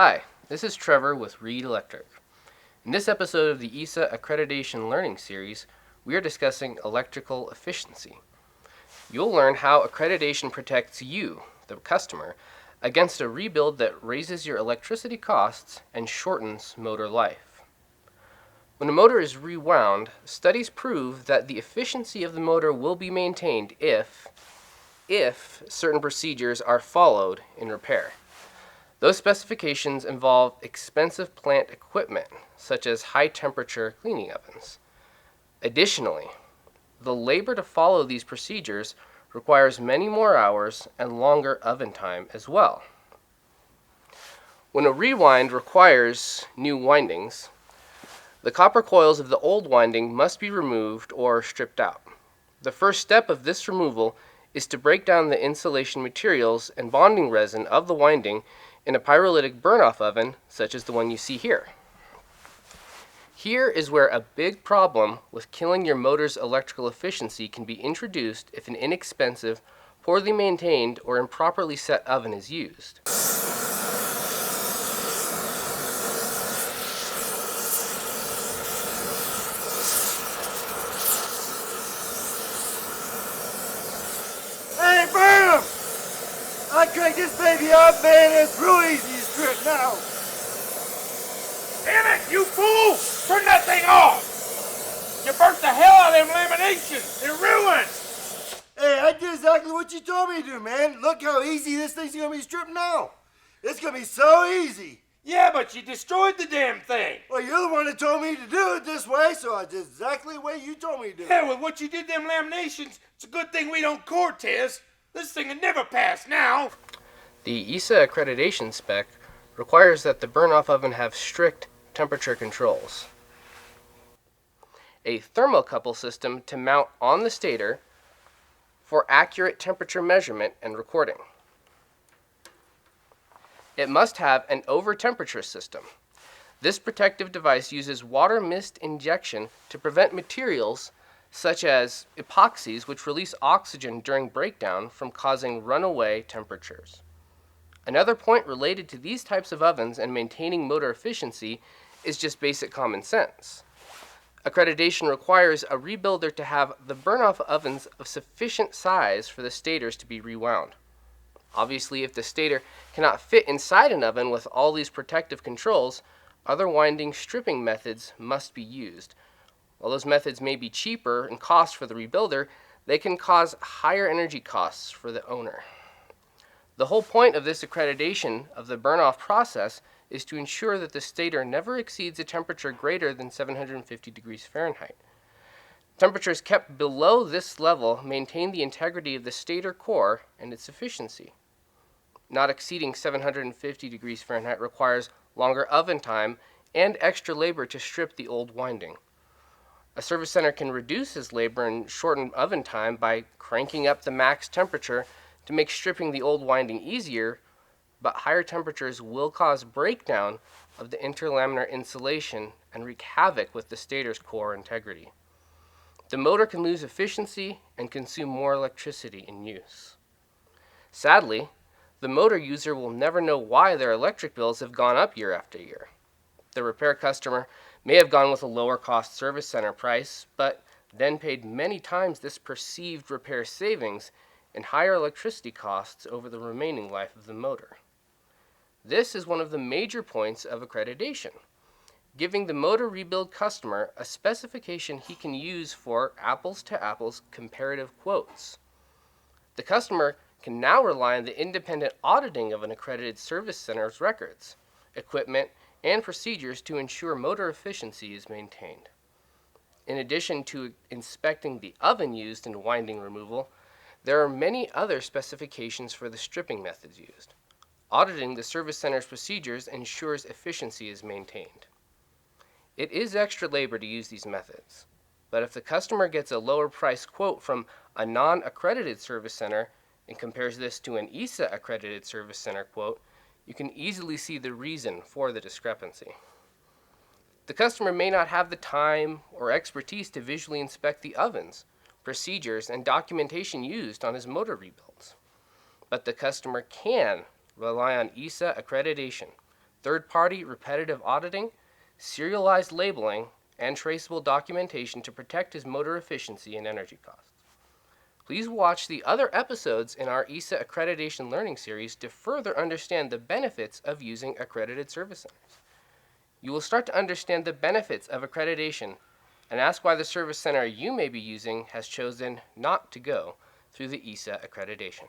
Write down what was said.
Hi, this is Trevor with Reed Electric. In this episode of the EASA Accreditation Learning Series, we are discussing electrical efficiency. You'll learn how accreditation protects you, the customer, against a rebuild that raises your electricity costs and shortens motor life. When a motor is rewound, studies prove that the efficiency of the motor will be maintained if certain procedures are followed in repair. Those specifications involve expensive plant equipment, such as high-temperature cleaning ovens. Additionally, the labor to follow these procedures requires many more hours and longer oven time as well. When a rewind requires new windings, the copper coils of the old winding must be removed or stripped out. The first step of this removal is to break down the insulation materials and bonding resin of the winding in a pyrolytic burn-off oven, such as the one you see here. Here is where a big problem with killing your motor's electrical efficiency can be introduced if an inexpensive, poorly maintained, or improperly set oven is used. Hey, burn 'em! I crank this baby up, man. It's real easy to strip now. Damn it, you fool! Turn that thing off! You burnt the hell out of them laminations! They're ruined! Hey, I did exactly what you told me to do, man. Look how easy this thing's gonna be stripped now. It's gonna be so easy. Yeah, but you destroyed the damn thing! Well, you're the one that told me to do it this way, so I did exactly the way you told me to do it. Yeah, with what you did them laminations, it's a good thing we don't core test. This thing would never pass now. The EASA accreditation spec requires that the burn-off oven have strict temperature controls. A thermocouple system to mount on the stator for accurate temperature measurement and recording. It must have an over-temperature system. This protective device uses water mist injection to prevent materials such as epoxies, which release oxygen during breakdown, from causing runaway temperatures. Another point related to these types of ovens and maintaining motor efficiency is just basic common sense. Accreditation requires a rebuilder to have the burn-off ovens of sufficient size for the stators to be rewound. Obviously, if the stator cannot fit inside an oven with all these protective controls, other winding stripping methods must be used. While those methods may be cheaper in cost for the rebuilder, they can cause higher energy costs for the owner. The whole point of this accreditation of the burn-off process is to ensure that the stator never exceeds a temperature greater than 750 degrees Fahrenheit. Temperatures kept below this level maintain the integrity of the stator core and its efficiency. Not exceeding 750 degrees Fahrenheit requires longer oven time and extra labor to strip the old winding. A service center can reduce his labor and shorten oven time by cranking up the max temperature to make stripping the old winding easier, but higher temperatures will cause breakdown of the interlaminar insulation and wreak havoc with the stator's core integrity. The motor can lose efficiency and consume more electricity in use. Sadly, the motor user will never know why their electric bills have gone up year after year. The repair customer may have gone with a lower cost service center price, but then paid many times this perceived repair savings in higher electricity costs over the remaining life of the motor. This is one of the major points of accreditation, giving the motor rebuild customer a specification he can use for apples-to-apples comparative quotes. The customer can now rely on the independent auditing of an accredited service center's records, equipment, and procedures to ensure motor efficiency is maintained. In addition to inspecting the oven used in winding removal, there are many other specifications for the stripping methods used. Auditing the service center's procedures ensures efficiency is maintained. It is extra labor to use these methods, but if the customer gets a lower price quote from a non-accredited service center and compares this to an EASA accredited service center quote, you can easily see the reason for the discrepancy. The customer may not have the time or expertise to visually inspect the ovens, procedures, and documentation used on his motor rebuilds, but the customer can rely on EASA accreditation, third-party repetitive auditing, serialized labeling, and traceable documentation to protect his motor efficiency and energy costs. Please watch the other episodes in our EASA Accreditation Learning Series to further understand the benefits of using accredited service centers. You will start to understand the benefits of accreditation and ask why the service center you may be using has chosen not to go through the EASA accreditation.